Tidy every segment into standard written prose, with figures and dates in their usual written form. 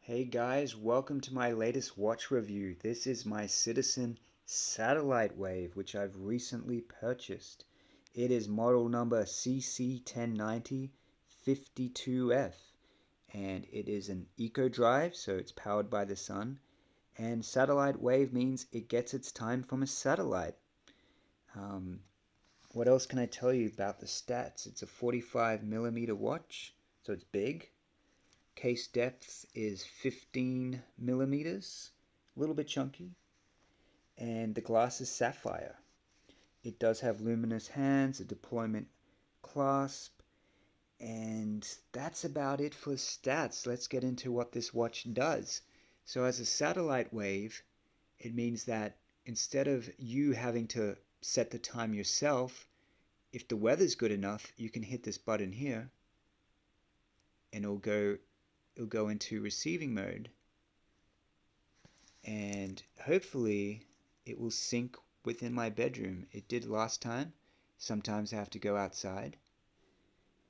Hey guys, welcome to my latest watch review. This is my Citizen Satellite Wave, which I've recently purchased. It is model number CC1090-52F, and it is an eco drive, so it's powered by the sun. And satellite wave means it gets its time from a satellite. Um, what else can I tell you about the stats? It's a 45mm watch, so it's big. Case depth is 15 millimeters, a little bit chunky, and the glass is sapphire. It does have luminous hands, a deployment clasp, and that's about it for stats. Let's get into what this watch does. So as a satellite wave, it means that instead of you having to set the time yourself, if the weather's good enough, you can hit this button here and it'll go into receiving mode, and hopefully it will sync within my bedroom. It did last time. Sometimes I have to go outside.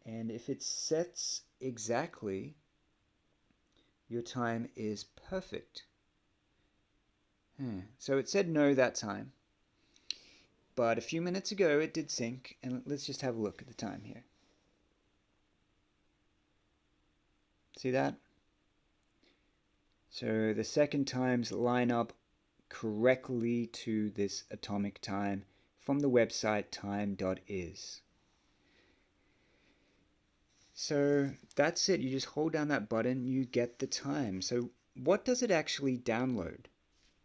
And if it sets exactly, your time is perfect. So it said no that time. But a few minutes ago it did sync, and let's just have a look at the time here. See that? So the second times line up correctly to this atomic time from the website time.is. So that's it. You just hold down that button, you get the time. So what does it actually download?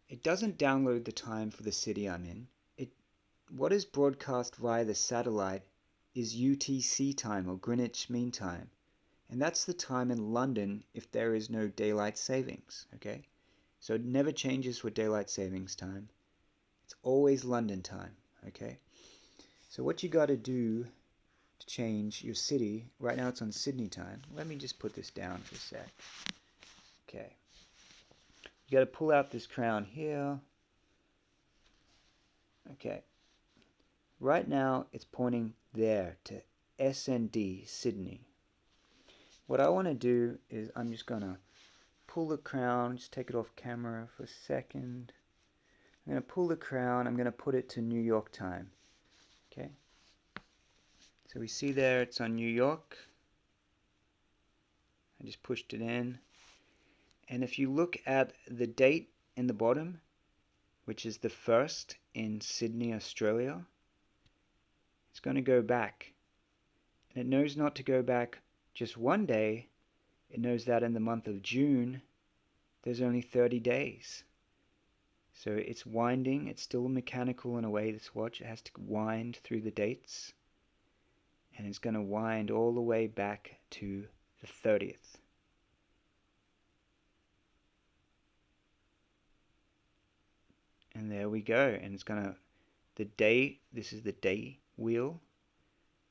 It doesn't download the time for the city I'm in. What is broadcast via the satellite is UTC time, or Greenwich Mean Time. And that's the time in London if there is no daylight savings, okay? So it never changes for daylight savings time. It's always London time, okay? So what you got to do to change your city, right now it's on Sydney time. Let me just put this down for a sec. Okay. You got to pull out this crown here. Okay. Right now it's pointing there to SND, Sydney. What I want to do is I'm just going to pull the crown, just take it off camera for a second. I'm going to pull the crown, I'm going to put it to New York time. Okay. So we see there it's on New York. I just pushed it in. And if you look at the date in the bottom, which is the 1st in Sydney, Australia, it's going to go back. And it knows not to go back just one day. It knows that in the month of June, there's only 30 days. So it's winding. It's still mechanical in a way, this watch. It has to wind through the dates. And it's going to wind all the way back to the 30th. And there we go. And it's going to, the day, this is the day wheel.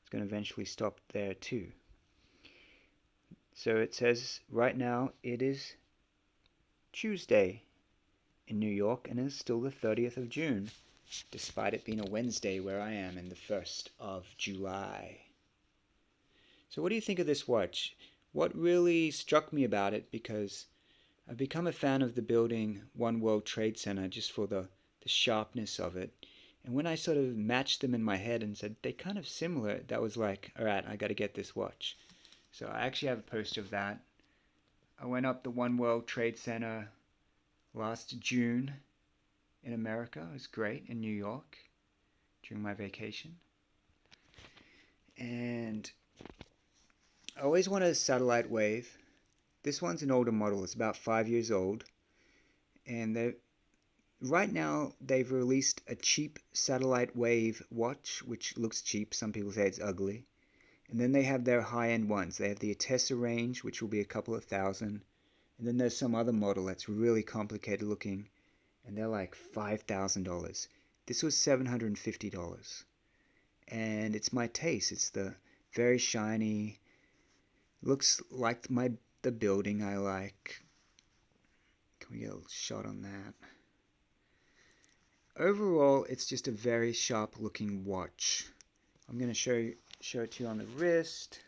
It's going to eventually stop there too. So it says right now it is Tuesday in New York, and it's still the 30th of June, despite it being a Wednesday where I am in the 1st of July. So what do you think of this watch? What really struck me about it, because I've become a fan of the building One World Trade Center just for the sharpness of it. And when I sort of matched them in my head and said they're kind of similar, that was like, alright, I gotta get this watch. So I actually have a poster of that. I went up the One World Trade Center last June in America. It was great, in New York during my vacation. And I always wanted a satellite wave. This one's an older model. It's about 5 years old. And right now they've released a cheap satellite wave watch, which looks cheap. Some people say it's ugly. And then they have their high-end ones. They have the Atessa range, which will be a couple of thousand. And then there's some other model that's really complicated looking, and they're like $5,000. This was $750. And it's my taste. It's the very shiny, looks like the building I like. Can we get a shot on that? Overall, it's just a very sharp looking watch. I'm going to show it to you on the wrist.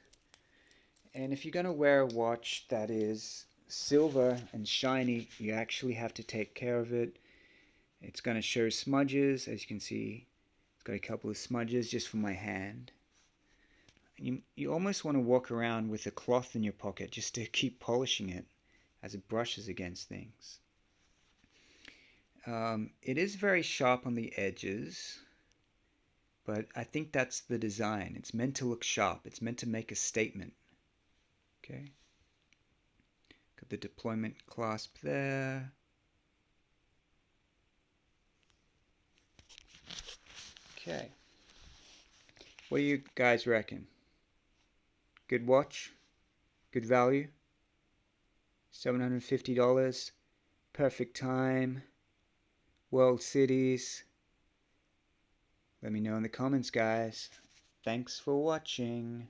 And if you're going to wear a watch that is silver and shiny, you actually have to take care of it. It's going to show smudges. As you can see, it's got a couple of smudges just from my hand. And you almost want to walk around with a cloth in your pocket just to keep polishing it as it brushes against things. It is very sharp on the edges, but I think that's the design. It's meant to look sharp. It's meant to make a statement. Okay. Got the deployment clasp there. Okay. What do you guys reckon? Good watch? Good value? $750. Perfect time. World cities. Let me know in the comments, guys. Thanks for watching.